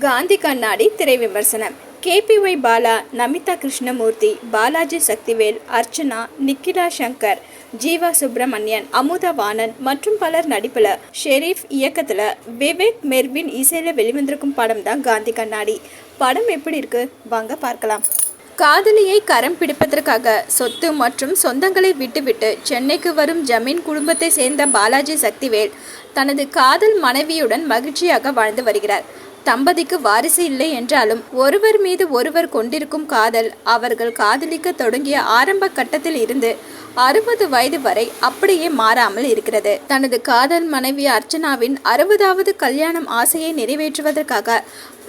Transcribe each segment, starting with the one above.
காந்தி கண்ணாடி திரை விமர்சனம். கேபிஒய் பாலா, நமிதா கிருஷ்ணமூர்த்தி, பாலாஜி சக்திவேல், அர்ச்சனா, நிக்கிலா சங்கர், ஜீவா சுப்பிரமணியன், அமுதா வாணன் மற்றும் பலர் நடிப்புல ஷெரீப் இயக்கத்துல விவேக் மெர்வின் இசையில வெளிவந்திருக்கும் படம் தான் காந்தி கண்ணாடி. படம் எப்படி இருக்கு வாங்க பார்க்கலாம். காதலியை கரம் பிடிப்பதற்காக சொத்து மற்றும் சொந்தங்களை விட்டுவிட்டு சென்னைக்கு வரும் ஜமீன் குடும்பத்தை சேர்ந்த பாலாஜி சக்திவேல் தனது காதல் மனைவியுடன் மகிழ்ச்சியாக வாழ்ந்து வருகிறார். தம்பதிக்கு வாரிசு இல்லை என்றாலும் ஒருவர் மீது ஒருவர் கொண்டிருக்கும் காதல் அவர்கள் காதலிக்க தொடங்கிய ஆரம்ப கட்டத்தில் இருந்து 60 வயது வரை அப்படியே மாறாமல் இருக்கிறது. தனது காதல் மனைவி அர்ச்சனாவின் 60வது கல்யாணம் ஆசையை நிறைவேற்றுவதற்காக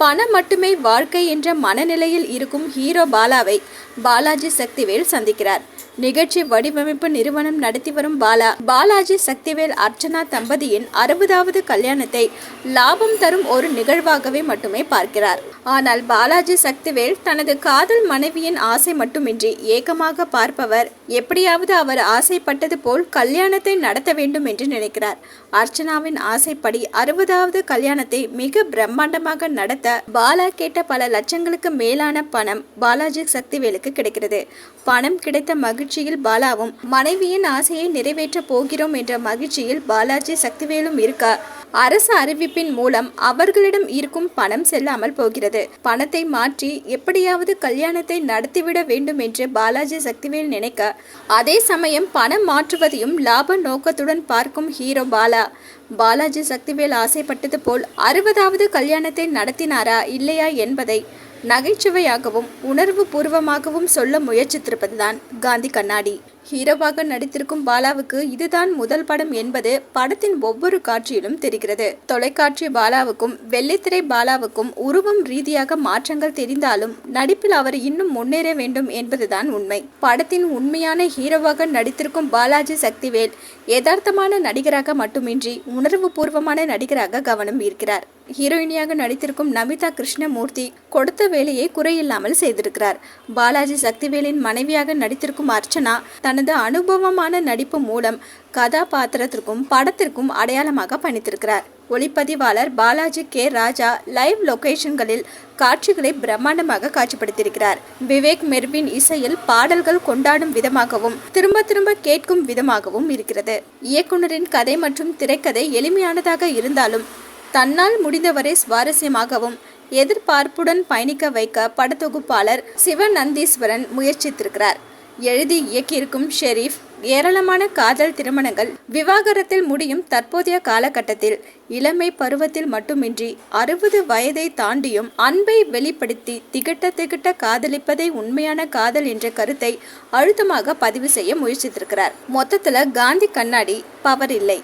பணம் மட்டுமே வாழ்க்கை என்ற மனநிலையில் இருக்கும் ஹீரோ பாலாவை பாலாஜி சக்திவேல் சந்திக்கிறார். நிகழ்ச்சி வடிவமைப்பு நிறுவனம் நடத்தி வரும் பாலாஜி சக்திவேல் அர்ச்சனா தம்பதியின் 60வது கல்யாணத்தை லாபம் தரும் ஒரு நிகழ்வாகவே மட்டுமே பார்க்கிறார். ஆனால் பாலாஜி சக்திவேல் தனது காதல் மனைவியின் ஆசை மட்டுமின்றி ஏக்கமாக பார்ப்பவர். எப்படியாவது அவர் ஆசைப்பட்டது போல் கல்யாணத்தை நடத்த வேண்டும் என்று நினைக்கிறார். அர்ச்சனாவின் ஆசைப்படி 60வது கல்யாணத்தை மிக பிரம்மாண்டமாக நடத்த பாலா கேட்ட பல லட்சங்களுக்கு மேலான பணம் பாலாஜி சக்திவேலுக்கு கிடைக்கிறது. பணம் கிடைத்த மகிழ்ச்சியில் பாலாவும் மனைவியின் ஆசையை நிறைவேற்ற போகிறோம் என்ற மகிழ்ச்சியில் பாலாஜி சக்திவேலும் இருக்க அரசு அறிவிப்பின் மூலம் அவர்களிடம் இருக்கும் பணம் செல்லாமல் போகிறது. பணத்தை மாற்றி எப்படியாவது கல்யாணத்தை நடத்திவிட வேண்டும் என்று பாலாஜி சக்திவேல் நினைக்க, அதே சமயம் பணம் மாற்றுவதையும் லாப நோக்கத்துடன் பார்க்கும் ஹீரோ பாலாஜி சக்திவேல் ஆசைப்பட்டது போல் 60வது கல்யாணத்தை நடத்தினாரா இல்லையா என்பதை நகைச்சுவையாகவும் உணர்வு பூர்வமாகவும் சொல்ல முயற்சித்திருப்பதுதான் காந்தி கண்ணாடி. ஹீரோவாக நடித்திருக்கும் பாலாவுக்கு இதுதான் முதல் படம் என்பது படத்தின் ஒவ்வொரு காட்சியிலும் தெரிகிறது. தொலைக்காட்சி பாலாவுக்கும் வெள்ளித்திரை பாலாவுக்கும் உருவம் ரீதியாக மாற்றங்கள் தெரிந்தாலும் நடிப்பில் அவர் இன்னும் முன்னேற வேண்டும் என்பதுதான் உண்மை. படத்தின் உண்மையான ஹீரோவாக நடித்திருக்கும் பாலாஜி சக்திவேல் யதார்த்தமான நடிகராக மட்டுமின்றி உணர்வு பூர்வமான நடிகராக கவனம் ஈர்க்கிறார். ஹீரோயினியாக நடித்திருக்கும் நமிதா கிருஷ்ணமூர்த்தி கொடுத்த வேலையை குறையில்லாமல் செய்திருக்கிறார். பாலாஜி சக்திவேலின் மனைவியாக நடித்திருக்கும் அர்ச்சனா தனது அனுபவமான நடிப்பு மூலம் கதாபாத்திரத்திற்கும் படத்திற்கும் அடையாளமாக பணித்திருக்கிறார். ஒளிப்பதிவாளர் பாலாஜி கே ராஜா லைவ் லொகேஷன்களில் காட்சிகளை பிரம்மாண்டமாக காட்சிப்படுத்தியிருக்கிறார். விவேக் மெர்வின் இசையில் பாடல்கள் கொண்டாடும் விதமாகவும் திரும்ப திரும்ப கேட்கும் விதமாகவும் இருக்கிறது. இயக்குனரின் கதை மற்றும் திரைக்கதை எளிமையானதாக இருந்தாலும் தன்னால் முடிந்தவரை சுவாரஸ்யமாகவும் எதிர்பார்ப்புடன் பயணிக்க வைக்க படத்தொகுப்பாளர் சிவநந்தீஸ்வரன் முயற்சித்திருக்கிறார். எழுதி இயக்கியிருக்கும் ஷெரீப் ஏராளமான காதல் திருமணங்கள் விவாகரத்தில் முடியும் தற்போதைய காலகட்டத்தில் இளமை பருவத்தில் மட்டுமின்றி 60 வயதை தாண்டியும் அன்பை வெளிப்படுத்தி திகட்ட காதலிப்பதை உண்மையான காதல் என்ற கருத்தை அழுத்தமாக பதிவு செய்ய முயற்சித்திருக்கிறார். மொத்தத்துல காந்தி கண்ணாடி பவர் இல்லை.